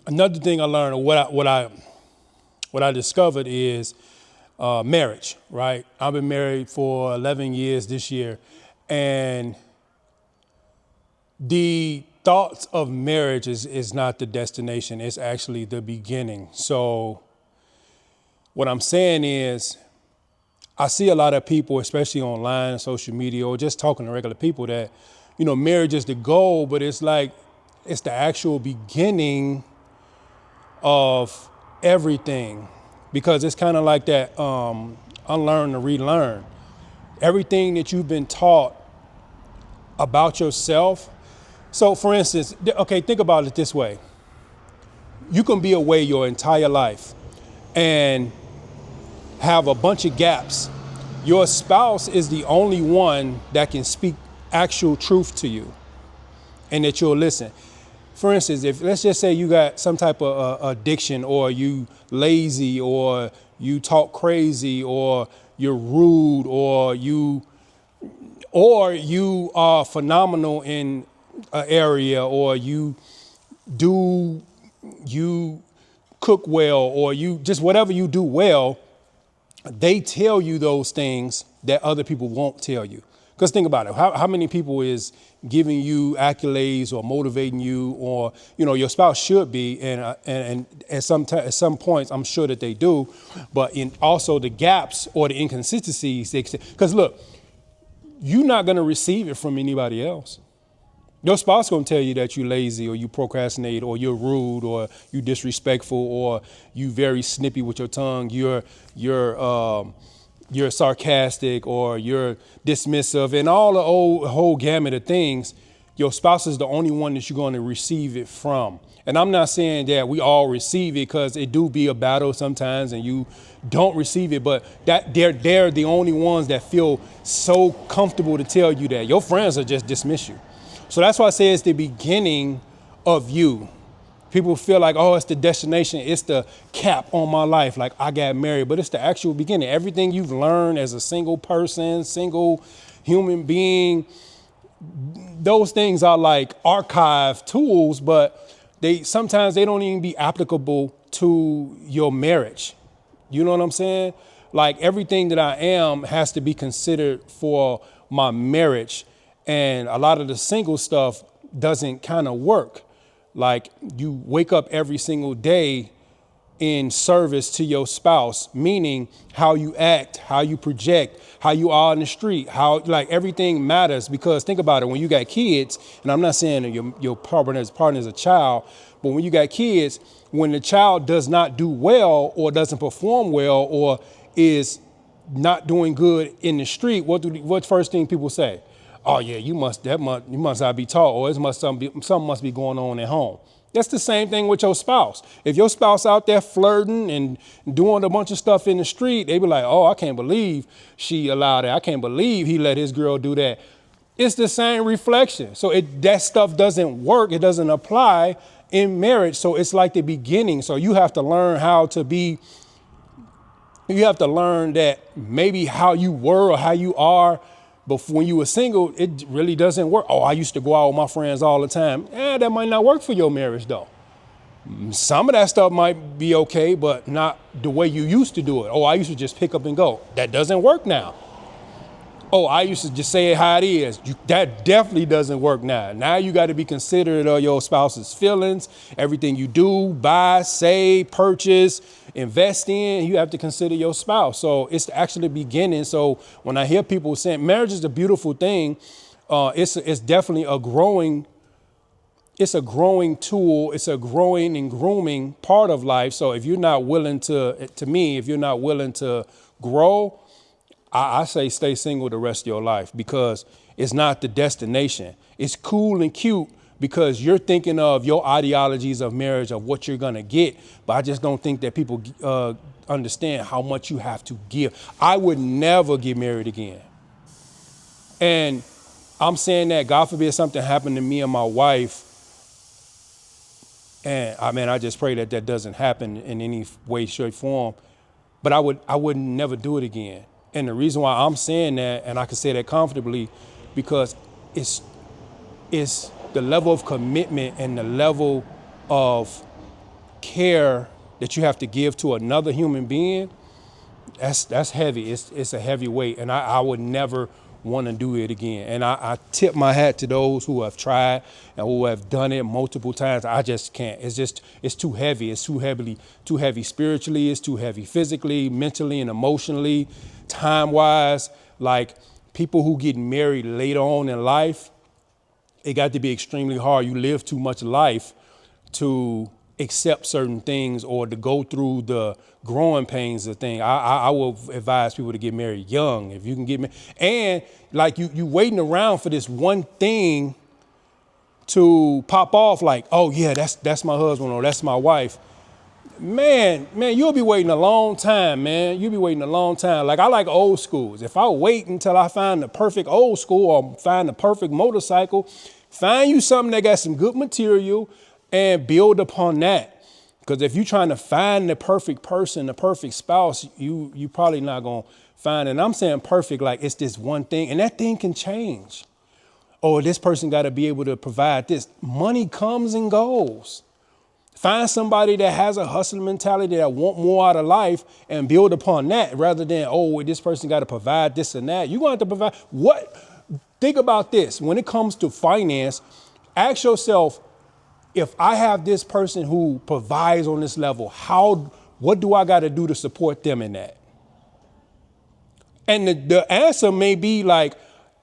Another thing I learned, or what I discovered is marriage. Right, I've been married for 11 years this year, and the thoughts of marriage is not the destination; it's actually the beginning. So what I'm saying is, I see a lot of people, especially online, social media, or just talking to regular people, that marriage is the goal, but it's like it's the actual beginning of everything, because it's kind of like that unlearn to relearn. Everything that you've been taught about yourself. So, for instance, okay, think about it this way: you can be away your entire life and have a bunch of gaps. Your spouse is the only one that can speak actual truth to you and that you'll listen. For instance, if let's just say you got some type of addiction, or you lazy, or you talk crazy, or you're rude, or you are phenomenal in an area, or do you cook well, or you just whatever you do well, they tell you those things that other people won't tell you. Because think about it, how many people is giving you accolades or motivating you, or your spouse should be, and at some points I'm sure that they do, but in also the gaps or the inconsistencies, because look, you're not going to receive it from anybody else. Your spouse gonna tell you that you lazy, or you procrastinate, or you're rude, or you disrespectful, or you very snippy with your tongue. You're sarcastic, or you're dismissive, and all the whole gamut of things. Your spouse is the only one that you're going to receive it from. And I'm not saying that we all receive it, because it do be a battle sometimes, and you don't receive it. But that they're the only ones that feel so comfortable to tell you that. Your friends will just dismiss you. So that's why I say it's the beginning of you. People feel like, oh, it's the destination, it's the cap on my life, like I got married, but it's the actual beginning. Everything you've learned as a single person, single human being, those things are like archive tools, but sometimes they don't even be applicable to your marriage. You know what I'm saying? Like everything that I am has to be considered for my marriage. And a lot of the single stuff doesn't kind of work. Like you wake up every single day in service to your spouse, meaning how you act, how you project, how you are in the street, how like everything matters. Because think about it, when you got kids, and I'm not saying that your partner is a child, but when you got kids, when the child does not do well, or doesn't perform well, or is not doing good in the street, what's first thing people say? Oh yeah, you must not be taught, or something must be going on at home. That's the same thing with your spouse. If your spouse out there flirting and doing a bunch of stuff in the street, they be like, oh, I can't believe she allowed that. I can't believe he let his girl do that. It's the same reflection. So that stuff doesn't work. It doesn't apply in marriage. So it's like the beginning. So you have to learn you have to learn that maybe how you were or how you are, but when you were single, it really doesn't work. Oh, I used to go out with my friends all the time. That might not work for your marriage though. Some of that stuff might be okay, but not the way you used to do it. Oh, I used to just pick up and go. That doesn't work now. Oh, I used to just say it how it is. That definitely doesn't work now. Now you got to be considerate of your spouse's feelings, everything you do, buy, save, purchase, invest in. You have to consider your spouse. So it's actually the beginning. So when I hear people saying marriage is a beautiful thing, it's definitely a growing tool. It's a growing and grooming part of life. So if you're not willing if you're not willing to grow, I say stay single the rest of your life, because it's not the destination. It's cool and cute because you're thinking of your ideologies of marriage, of what you're going to get. But I just don't think that people understand how much you have to give. I would never get married again. And I'm saying that, God forbid something happened to me and my wife. And I just pray that doesn't happen in any way, shape, form. But I would never do it again. And the reason why I'm saying that, and I can say that comfortably, because it's the level of commitment and the level of care that you have to give to another human being, that's heavy. It's a heavy weight, and I would never want to do it again. And I tip my hat to those who have tried and who have done it multiple times. I just can't. It's too heavy. It's too heavy spiritually. It's too heavy physically, mentally, and emotionally, time wise. Like people who get married later on in life, it got to be extremely hard. You live too much life to accept certain things or to go through the growing pains of things. I will advise people to get married young if you can get married. And like you waiting around for this one thing to pop off, like, oh yeah, that's my husband or that's my wife. Man, you'll be waiting a long time, man. You'll be waiting a long time. Like I like old schools. If I wait until I find the perfect old school or find the perfect motorcycle, find you something that got some good material and build upon that. Because if you're trying to find the perfect person, the perfect spouse, you probably not going to find it. And I'm saying perfect, like it's this one thing, and that thing can change. Oh, this person got to be able to provide this. Money comes and goes. Find somebody that has a hustling mentality that want more out of life and build upon that rather than, oh, this person got to provide this and that. You're going to have to provide what? Think about this. When it comes to finance, ask yourself, if I have this person who provides on this level, what do I got to do to support them in that? And the answer may be like,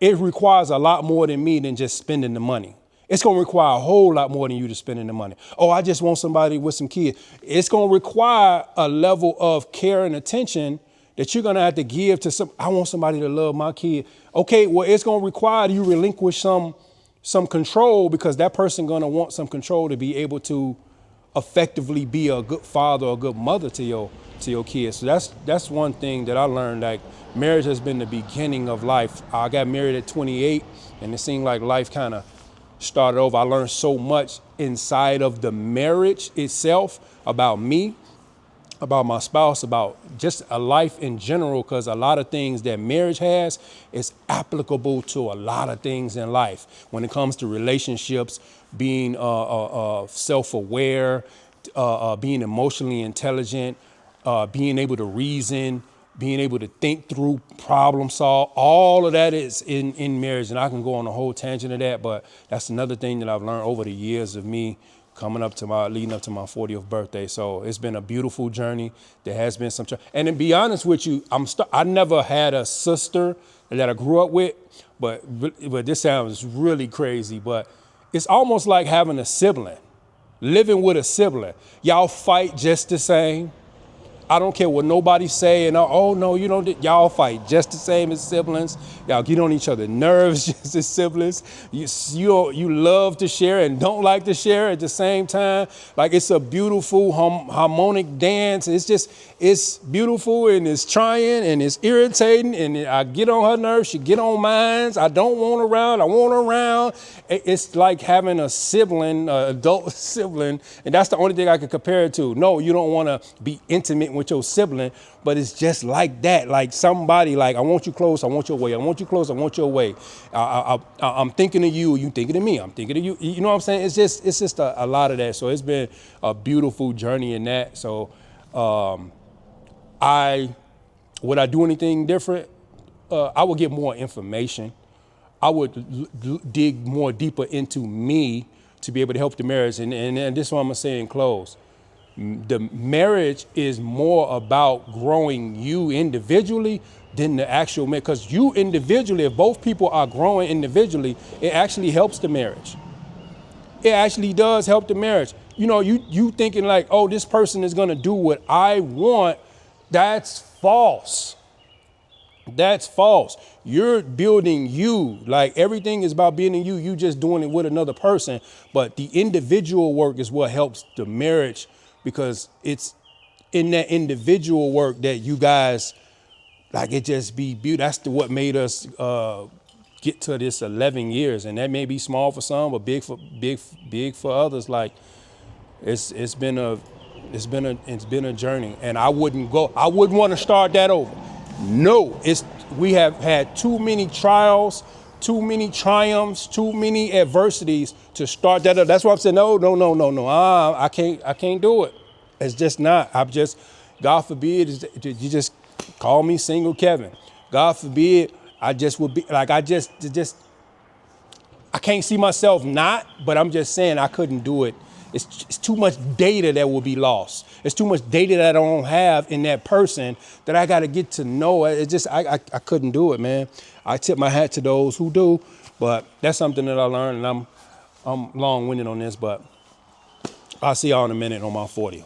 it requires a lot more than me than just spending the money. It's going to require a whole lot more than you to spending the money. Oh, I just want somebody with some kids. It's going to require a level of care and attention that you're going to have to give to I want somebody to love my kid. Okay, well, it's going to require you relinquish some control because that person going to want some control to be able to effectively be a good father or a good mother to your kids. So that's one thing that I learned. Like marriage has been the beginning of life. I got married at 28 and it seemed like life kind of started over. I learned so much inside of the marriage itself about me, about my spouse, about just a life in general, because a lot of things that marriage has is applicable to a lot of things in life. When it comes to relationships, being self-aware, being emotionally intelligent, being able to reason, being able to think through, problem solve, all of that is in marriage. And I can go on a whole tangent of that, but that's another thing that I've learned over the years of me leading up to my 40th birthday. So it's been a beautiful journey. There has been some, and to be honest with you, I never had a sister that I grew up with, but this sounds really crazy, but it's almost like having a sibling, living with a sibling. Y'all fight just the same. I don't care what nobody say, and oh no, you don't. Y'all fight just the same as siblings. Y'all get on each other's nerves just as siblings. You love to share and don't like to share at the same time. Like it's a beautiful harmonic dance. It's beautiful and it's trying and it's irritating. And I get on her nerves, she get on mine. I don't want her around. I want her around. It's like having a sibling, an adult sibling, and that's the only thing I can compare it to. No, you don't want to be intimate with your sibling, but it's just like that. Like somebody, like I want you close, I want your way. I want you close, I want your way. I'm thinking of you, you thinking of me. I'm thinking of you. You know what I'm saying? It's just a lot of that. So it's been a beautiful journey in that. So would I do anything different? I would get more information. I would dig more deeper into me to be able to help the marriage. And this is what I'm gonna say in close. The marriage is more about growing you individually than the actual marriage. Because you individually, if both people are growing individually, it actually helps the marriage. It actually does help the marriage. You know, you thinking like, oh, this person is gonna do what I want. That's false. That's false. You're building you. Like everything is about building you. You just doing it with another person. But the individual work is what helps the marriage, because it's in that individual work that you guys, like it just be beautiful. That's what made us get to this 11 years. And that may be small for some, but big for others. Like it's been a journey, and I wouldn't want to start that over. No, we have had too many trials, too many triumphs, too many adversities to start that up. That's why I'm saying no. I can't do it. It's just not. I'm just, God forbid, you just call me single Kevin. God forbid, I just would be like, I can't see myself not, but I'm just saying I couldn't do it. It's too much data that will be lost. It's too much data that I don't have in that person that I got to get to know. It just, I couldn't do it, man. I tip my hat to those who do, but that's something that I learned, and I'm long-winded on this, but I'll see y'all in a minute on my 40.